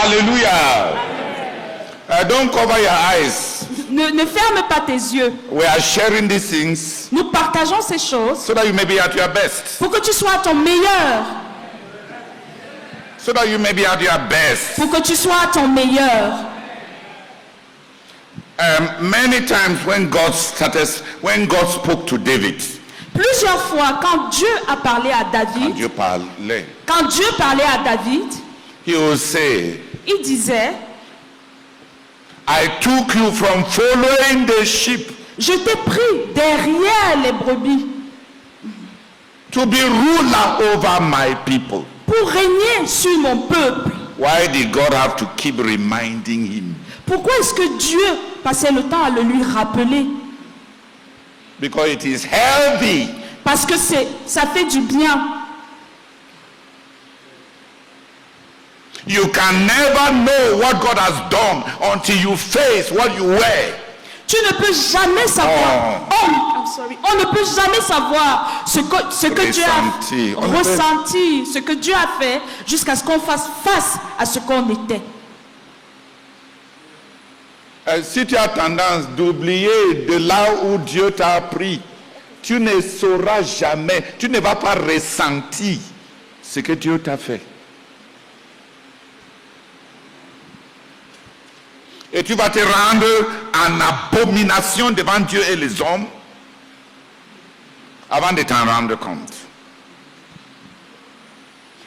Hallelujah. Don't cover your eyes. Ne ferme pas tes yeux. We are sharing these things Nous partageons ces choses so that you may be at your best. pour que tu sois à ton meilleur. So that you may be at your best. Pour que tu sois à ton meilleur. Many times when God spoke to David, Plusieurs fois, quand Dieu a parlé à David, Dieu parlait, quand Dieu parlait à David, he will say, il disait, I took you from following the sheep je t'ai pris derrière les brebis to be ruler over my people. pour régner sur mon peuple. Why did God have to keep reminding him? Pourquoi est-ce que Dieu passait le temps à le lui rappeler? Because it is healthy. Parce que ça fait du bien. You can never know what God has done until you face what you wear. Tu ne peux jamais savoir. On ne peut jamais savoir ce que Dieu a ressenti, ce que Dieu a fait, jusqu'à ce qu'on fasse face à ce qu'on était. Si tu as tendance d'oublier de là où Dieu t'a pris, tu ne sauras jamais, tu ne vas pas ressentir ce que Dieu t'a fait. Et tu vas te rendre en abomination devant Dieu et les hommes avant de t'en rendre compte.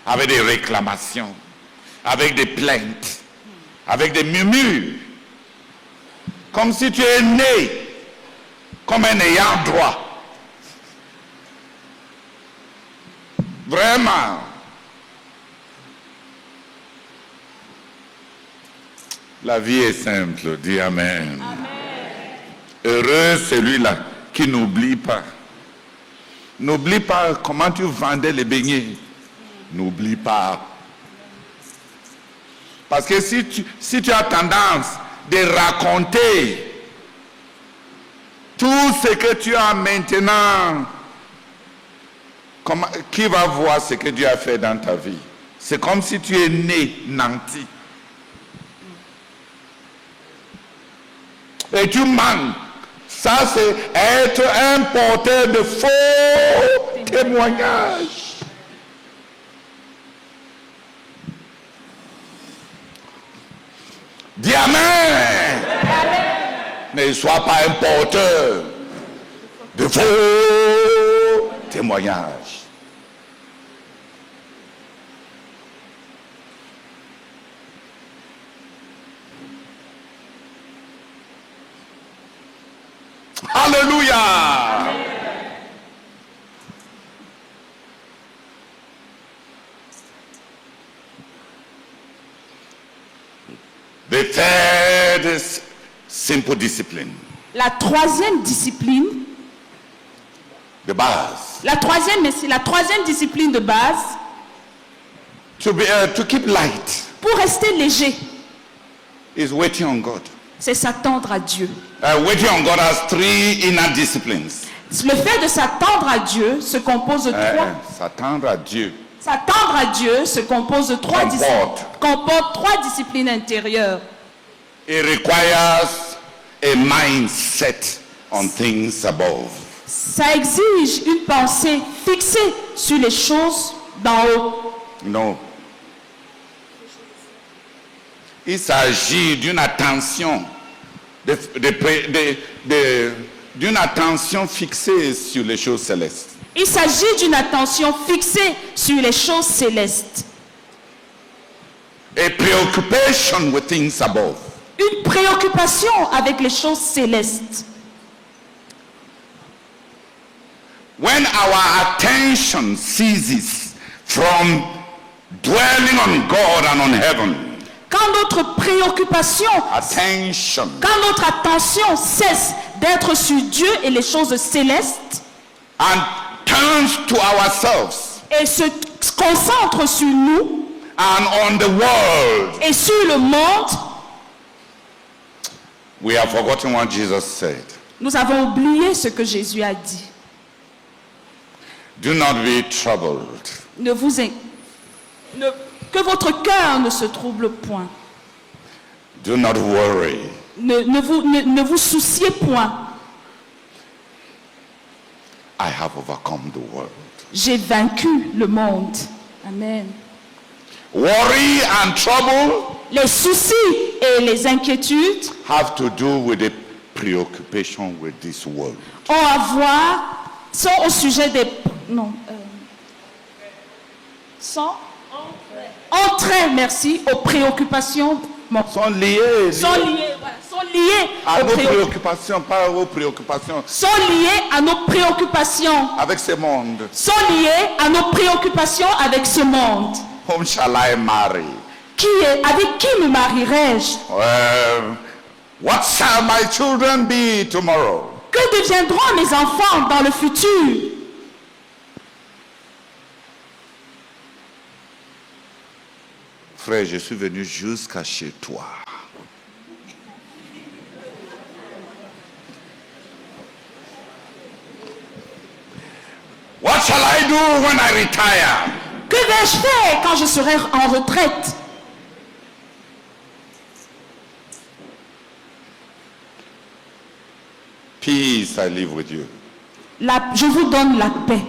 Avec des réclamations, avec des plaintes, avec des murmures. Comme si tu es né comme un ayant droit. Vraiment. La vie est simple, dis Amen. Amen. Heureux celui-là qui n'oublie pas. N'oublie pas comment tu vendais les beignets. N'oublie pas. Parce que si tu as tendance de raconter tout ce que tu as maintenant, qui va voir ce que Dieu a fait dans ta vie? C'est comme si tu es né nanti. Et tu manques. Ça, c'est être un porteur de faux témoignages. Dis Amen. Ne sois pas un porteur de faux témoignages. Hallelujah. The third simple discipline. La troisième discipline. De base. La troisième discipline de base. To keep light. Pour rester léger. Is waiting on God. C'est s'attendre à Dieu. Waiting on God has three inner disciplines. Le fait de s'attendre à Dieu se compose de trois. S'attendre à Dieu. S'attendre à Dieu se compose de comporte trois disciplines intérieures. It requires a mindset on things above. Ça exige une pensée fixée sur les choses d'en haut. Non. Il s'agit d'une attention, d'une attention fixée sur les choses célestes. Il s'agit d'une attention fixée sur les choses célestes. A preoccupation with things above. Une préoccupation avec les choses célestes. When our attention ceases from dwelling on God and on heaven. Quand notre préoccupation, quand notre attention cesse d'être sur Dieu et les choses célestes, and turns to ourselves, et se concentre sur nous, and on the world, et sur le monde, we have forgotten what Jesus said. Nous avons oublié ce que Jésus a dit. Do not be troubled. Que votre cœur ne se trouble point. Do not worry. Ne vous souciez point. I have overcome the world. J'ai vaincu le monde. Amen. Worry and trouble Les soucis et les inquiétudes have to do with the preoccupation with this world. sont au sujet des... Non. Sont entraient, merci, aux préoccupations. Sont liés. Sont liés à nos préoccupations, pas aux préoccupations. Sont liés à nos préoccupations. Avec ce monde. Sont liés à nos préoccupations avec ce monde. Whom shall I marry? Avec qui me marierai-je? What shall my children be tomorrow? Que deviendront mes enfants dans le futur? Frère, je suis venu jusqu'à chez toi. What shall I do when I retire? Que vais-je faire quand je serai en retraite? Peace I live with you. Je vous donne la paix.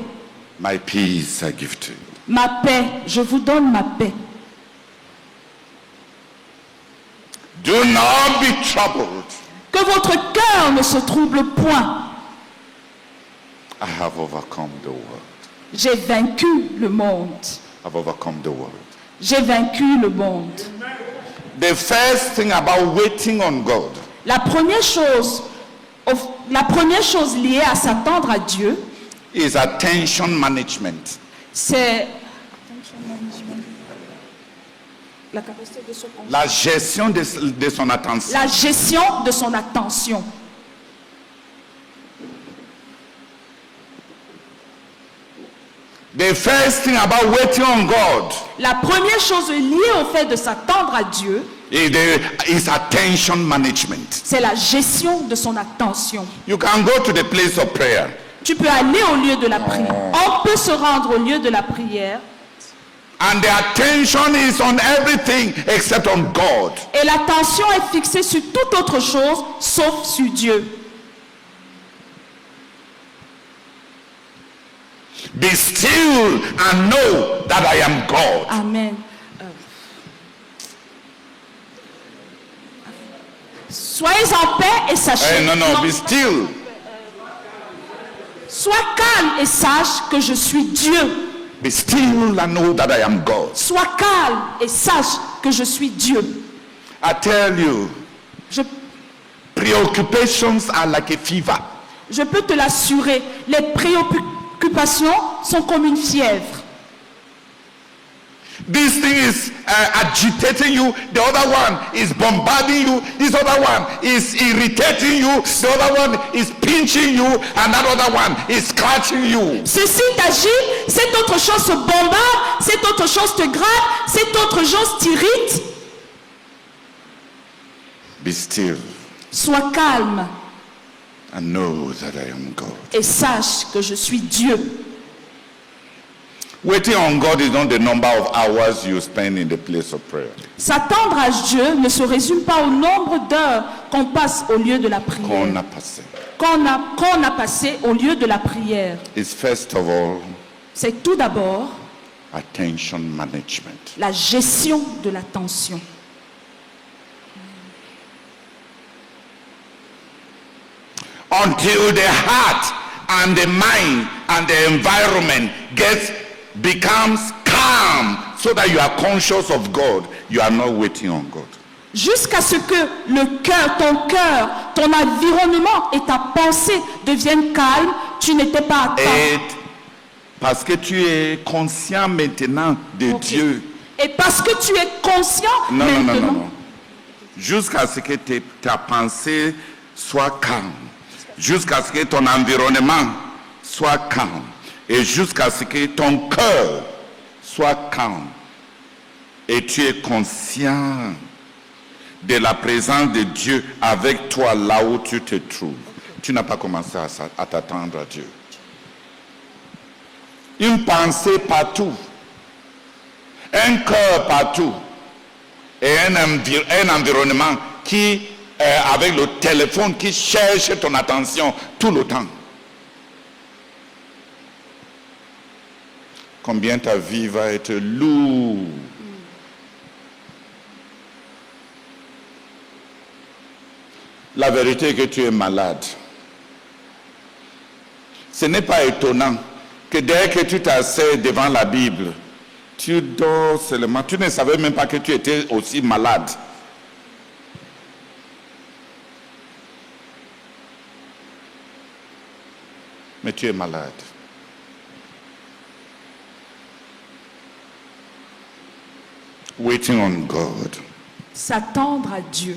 My peace I give to you. Ma paix, je vous donne ma paix. Do not be troubled. Que votre cœur ne se trouble point. I have overcome the world. J'ai vaincu le monde. I've overcome the world. J'ai vaincu le monde. The first thing about waiting on God. La première chose liée à s'attendre à Dieu, is attention management. C'est la capacité de se concentrer. La gestion de son attention. La gestion de son attention. The first thing about waiting on God. La première chose liée au fait de s'attendre à Dieu is attention management. C'est la gestion de son attention. You can go to the place of prayer. Tu peux aller au lieu de la prière. On peut se rendre au lieu de la prière. And the attention is on everything except on God. Et l'attention est fixée sur toute autre chose sauf sur Dieu. Be still and know that I am God. Amen. Soyez en paix et sachez. No, be still. Sois calme et sache que je suis Dieu. Be still and know that I am God. Sois calme et sache que je suis Dieu. I tell you, preoccupations are like a fever. Je peux te l'assurer, les préoccupations sont comme une fièvre. This thing is agitating you. The other one is bombarding you. This other one is irritating you. The other one is pinching you. And that other one is scratching you. Ceci t'agite, cette autre chose se bombarde, cette autre chose te gratte, cette autre chose t'irrite. Be still. Sois calme. And know that I am God. Et sache que je suis Dieu. Waiting on God is not the number of hours you spend in the place of prayer. S'attendre à Dieu ne se résume pas au nombre d'heures qu'on passe au lieu de la prière. Qu'on a passé. Qu'on a passé au lieu de la prière. It's first of all, c'est tout d'abord attention management. La gestion de l'attention. Until the heart and the mind and the environment becomes calm so that you are conscious of God, you are not waiting on God. Jusqu'à ce que le cœur, ton environnement et ta pensée deviennent calmes, tu n'étais pas à temps. Parce que tu es conscient maintenant de Dieu. Et parce que tu es conscient maintenant. Non. Jusqu'à ce que ta pensée soit calme. Jusqu'à ce que ton environnement soit calme. Et jusqu'à ce que ton cœur soit calme. Et tu es conscient de la présence de Dieu avec toi là où tu te trouves. Tu n'as pas commencé à t'attendre à Dieu. Une pensée partout. Un cœur partout. et un environnement qui, avec le téléphone, qui cherche ton attention tout le temps. Combien ta vie va être lourde. La vérité est que tu es malade. Ce n'est pas étonnant que dès que tu t'assieds devant la Bible, tu dors seulement. Tu ne savais même pas que tu étais aussi malade. Mais tu es malade. Waiting on God. S'attendre à Dieu.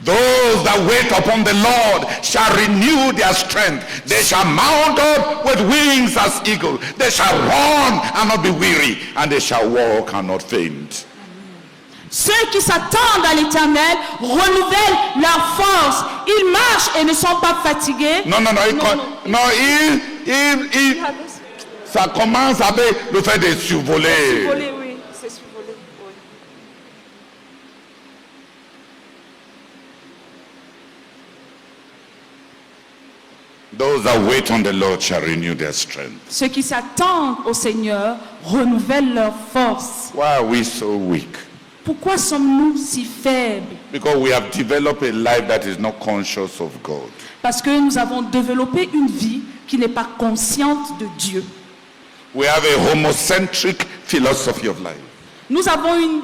Those that wait upon the Lord shall renew their strength. They shall mount up with wings as eagles. They shall run and not be weary, and they shall walk and not faint. Ceux qui s'attendent à l'Éternel renouvellent leur force. Ils marchent et ne sont pas fatigués. Non, ça commence avec le fait de survoler. Survoler, oui, c'est survoler. Oui. Those that wait on the Lord shall renew their strength. Ceux qui s'attendent au Seigneur renouvellent leur force. Why are we so weak? Pourquoi sommes-nous si faibles? Because we have developed a life that is not conscious of God. Parce que nous avons développé une vie qui n'est pas consciente de Dieu. We have a homocentric philosophy of life. Nous avons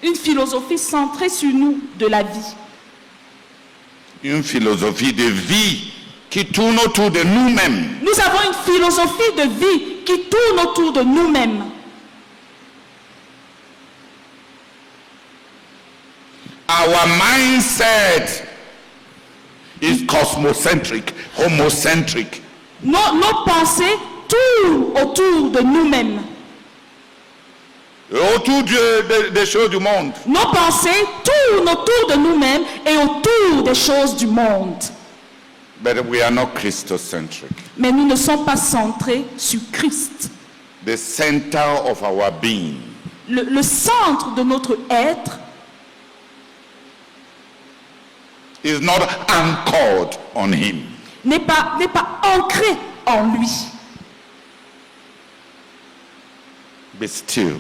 une philosophie centrée sur nous de la vie. Une philosophie de vie qui tourne autour de nous-mêmes. Nous avons une philosophie de vie qui tourne autour de nous-mêmes. Our mindset is cosmocentric, homocentric. Nos pensées tournent autour de nous-mêmes. Autour des choses du monde. Nos pensées tournent autour de nous-mêmes et autour des choses du monde. But we are not Christocentric. Mais nous ne sommes pas centrés sur Christ. The center of our being. Le centre de notre être is not anchored on him. n'est pas ancré en lui. Be still.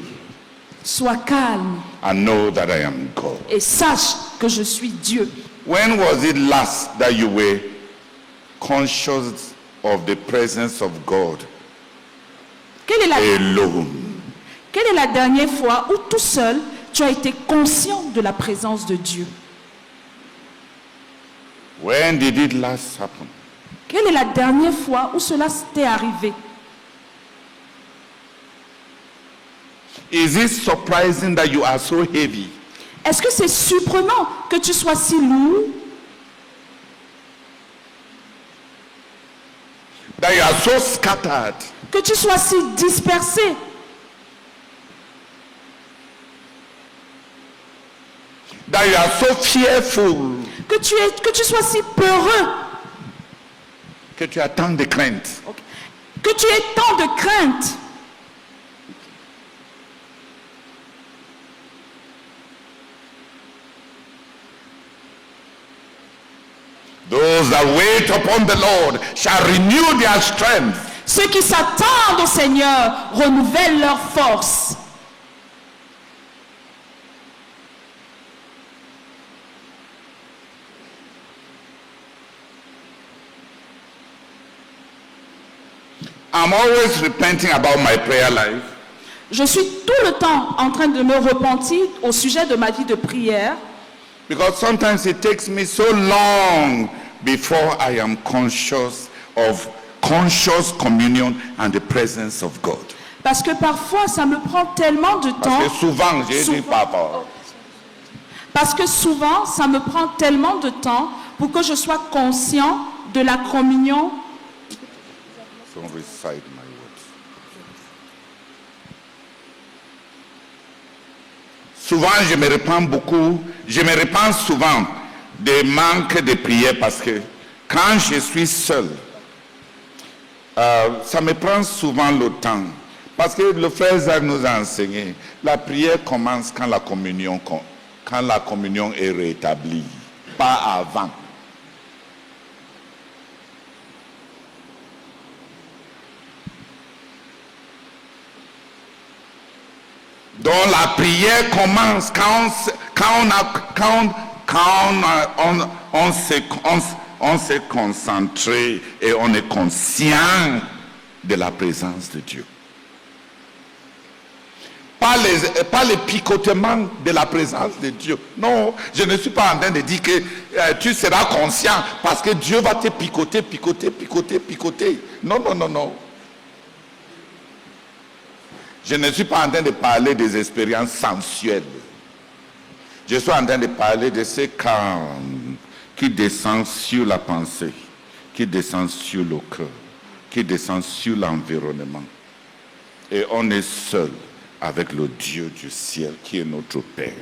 Sois calme And know that I am God. et sache que je suis Dieu. When was it last that you were conscious of the presence of God Quelle alone? est la dernière fois où tout seul tu as été conscient de la présence de Dieu? When did it last happen? Quelle est la dernière fois où cela t'est arrivé? Is it surprising that you are so heavy? Est-ce que c'est surprenant que tu sois si lourd? That you are so scattered? Que tu sois si dispersé? That you are so fearful? Que tu sois si peureux? Que tu as tant de crainte? Que tu aies tant de crainte? Those that wait upon the Lord shall renew their strength. Ceux qui s'attendent au Seigneur renouvellent leur force. I'm always repenting about my prayer life. Je suis tout le temps en train de me repentir au sujet de ma vie de prière. Because sometimes it takes me so long before I am conscious of conscious communion and the presence of God. Parce que parfois, ça me prend tellement de temps. Parce que souvent, j'ai dit papa. Parce que souvent, ça me prend tellement de temps pour que je sois conscient de la communion. So recite my words. Souvent, je me repens souvent des manques de prière parce que quand je suis seul, ça me prend souvent le temps. Parce que le frère Zach nous a enseigné, la prière commence quand la communion est rétablie, pas avant. Donc la prière commence quand on s'est concentré et on est conscient de la présence de Dieu. Pas les picotements de la présence de Dieu. Non, je ne suis pas en train de dire que tu seras conscient parce que Dieu va te picoter. Non. Je ne suis pas en train de parler des expériences sensuelles. Je suis en train de parler de ce calme qui descend sur la pensée, qui descend sur le cœur, qui descend sur l'environnement. Et on est seul avec le Dieu du ciel qui est notre Père.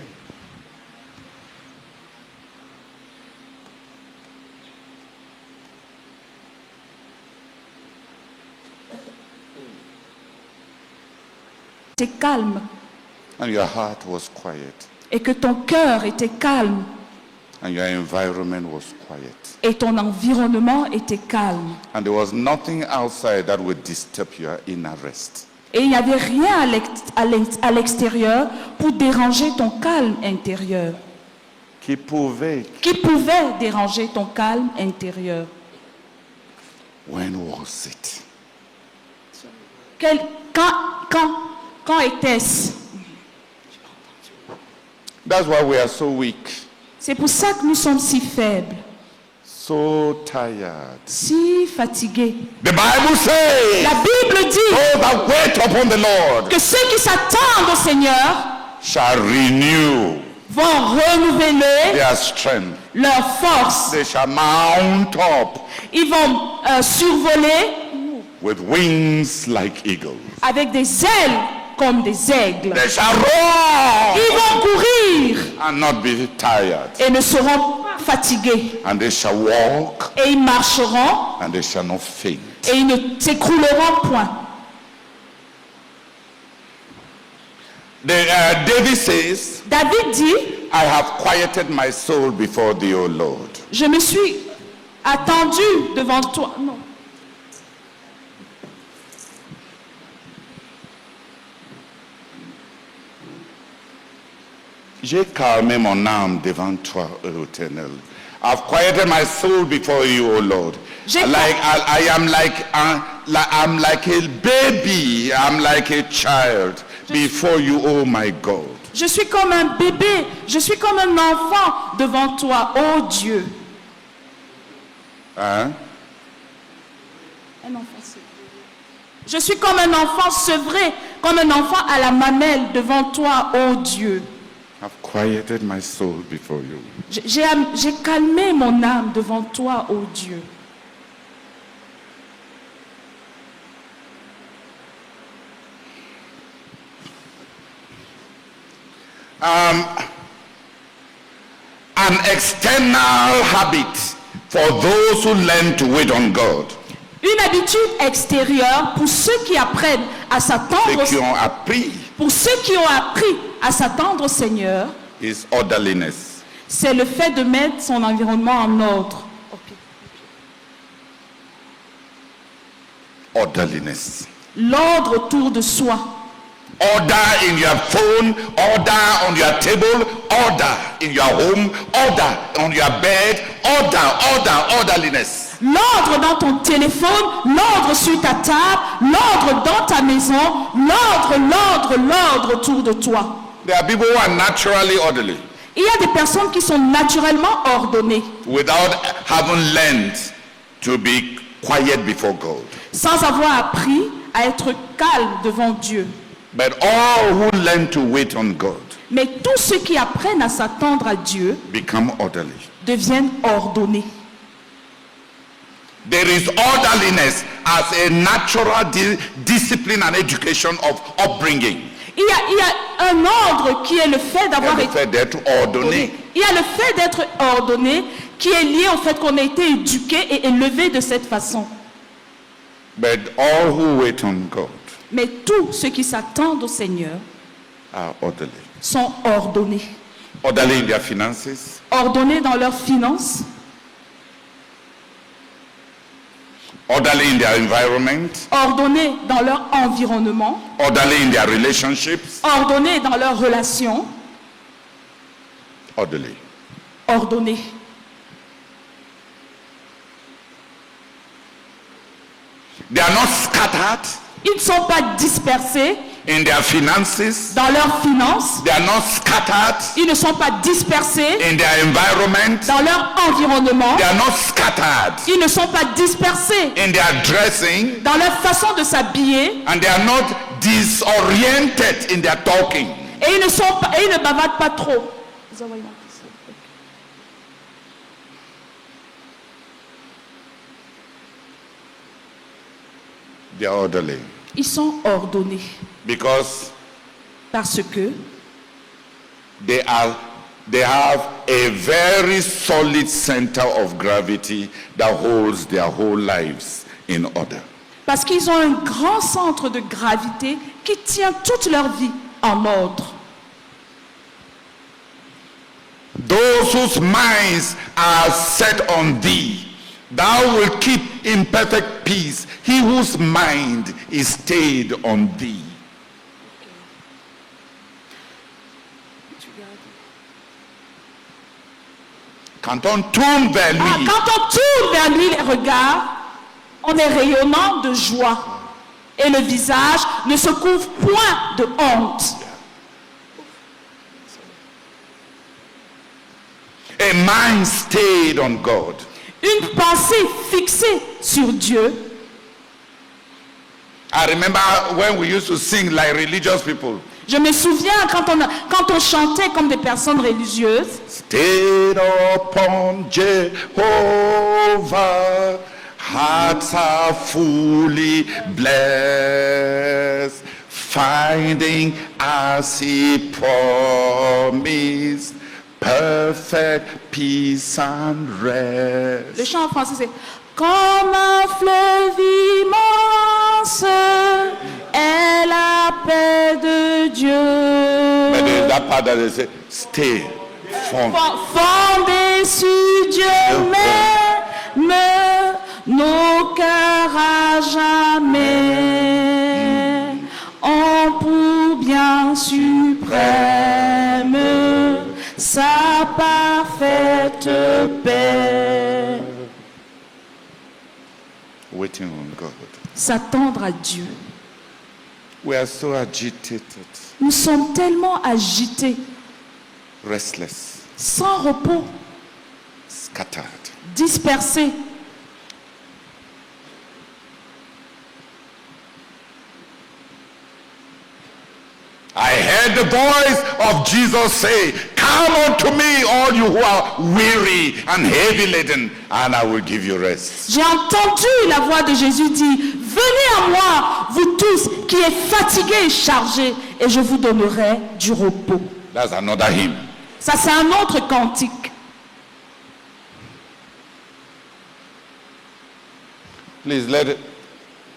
T'es calme. And your heart was quiet. Et que ton cœur était calme. And your environment was quiet. Et ton environnement était calme. And there was nothing outside that would disturb your inner rest. Et il n'y avait rien à l'extérieur pour déranger ton calme intérieur. Qui pouvait déranger ton calme intérieur. When was it? Quand était-ce? That's why we are so weak. C'est pour ça que nous sommes si faibles, So tired. si fatigués. The Bible says, La Bible dit those that wait upon the Lord que ceux qui s'attendent au Seigneur shall renew vont renouveler their strength. leur force. They shall mount up Ils vont survoler with wings like eagles. avec des ailes comme des aigles. They shall run Ils vont courir and not be tired. et ne seront pas fatigués. And they shall walk Et ils marcheront and they shall not faint. et ils ne s'écrouleront point. David says, David dit, I have quieted my soul before thee, O Lord. je me suis attendu devant toi. Non. J'ai calmé mon âme devant toi, ô Éternel. I've quieted my soul before you, O Lord. I'm like a baby. I'm like a child before you, oh my God. Je suis comme un bébé, je suis comme un enfant devant toi, ô Dieu. Hein? Un enfant sevré. Je suis comme un enfant sevré, comme un enfant à la mamelle devant toi, ô Dieu. I've quieted my soul before you. J'ai calmé mon âme devant toi, ô Dieu. An external habit for those who learn to wait on God. Une habitude extérieure pour ceux qui apprennent à s'attendre, Ceux qui ont appris pour ceux qui ont appris à s'attendre au Seigneur, is orderliness. c'est le fait de mettre son environnement en ordre. Orderliness. L'ordre autour de soi. Order in your phone, order on your table, order in your home, order on your bed, orderliness. L'ordre dans ton téléphone, l'ordre sur ta table, l'ordre dans ta maison, l'ordre autour de toi. There are people who are naturally orderly Il y a des personnes qui sont naturellement ordonnées, without having learned to be quiet before God. sans avoir appris à être calme devant Dieu. But all who learn to wait on God Mais tous ceux qui apprennent à s'attendre à Dieu become orderly. deviennent ordonnés. There is orderliness as a natural discipline and education of upbringing. Il y a un ordre qui est le fait d'avoir Le été fait d'être ordonné. Il y a le fait d'être ordonné qui est lié au fait qu'on a été éduqué et élevé de cette façon. But all who wait on God Mais tous ceux qui s'attendent au Seigneur are orderly. sont ordonnés. Orderly in their finances, Ordonnés dans leurs finances, orderly in their environment, ordonnés dans leur environnement, orderly in their relationships, ordonnés dans leurs relations, orderly. ordonnés. They are not scattered Ils ne sont pas dispersés in their finances. dans leurs finances. They are not scattered Ils ne sont pas dispersés in their environment. dans leur environnement. They are not scattered Ils ne sont pas dispersés in their dressing. dans leur façon de s'habiller. And they are not disoriented in their talking. Et ils ne bavardent pas trop. They are orderly. Ils sont ordonnés Because parce que they have a very solid center of gravity that holds their whole lives in order. Parce qu'ils ont un grand centre de gravité qui tient toute leur vie en ordre. Those whose minds are set on thee, thou will keep in perfect peace he whose mind is stayed on thee. Quand on tourne vers lui, Quand on tourne vers lui les regards, on est rayonnant de joie. Et le visage ne se couvre point de honte. a mind stayed on God. Une pensée fixée sur Dieu. I remember when we used to sing like religious people. Je me souviens quand on chantait comme des personnes religieuses. Stayed upon Jehovah, hearts are fully blessed, finding as he promised, perfect peace and rest. Le chant en français c'est comme un fleuve immense est la paix de Dieu. But there's that part that they say, stay. Fondé sur Dieu même, nos cœurs à jamais ont pour bien suprême sa parfaite paix. Waiting on God. S'attendre à Dieu. We are so agitated, Nous sommes tellement agités, restless, sans repos, scattered. dispersés. I heard the voice of Jesus say, come unto me, all you who are weary and heavy laden, and I will give you rest. J'ai entendu la voix de Jésus dire, venez à moi, vous tous qui êtes fatigués et chargés, et je vous donnerai du repos. That's another hymn. Ça, c'est un autre cantique. Please let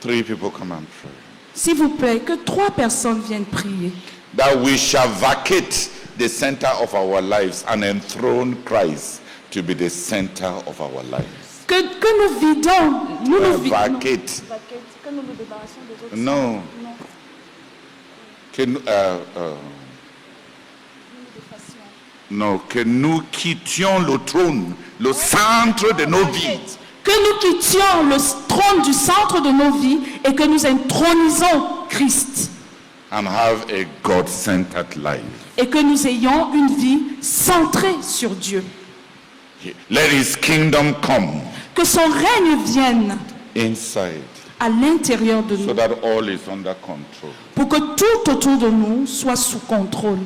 3 people come and pray. S'il vous plaît, que 3 personnes viennent prier. That we shall vacate the center of our lives and enthrone Christ to be the center of our lives. Que nous vidons, nous vidons. Vacate. Que nous nous débarrassions des autres. No. Que nous quittions le trône, le centre de nos vies. Que nous quittions le trône du centre de nos vies et que nous intronisons Christ. And have a God-centered life. Et que nous ayons une vie centrée sur Dieu. Let his kingdom come Que son règne vienne inside, à l'intérieur de so nous. that all is under control. Pour que tout autour de nous soit sous contrôle.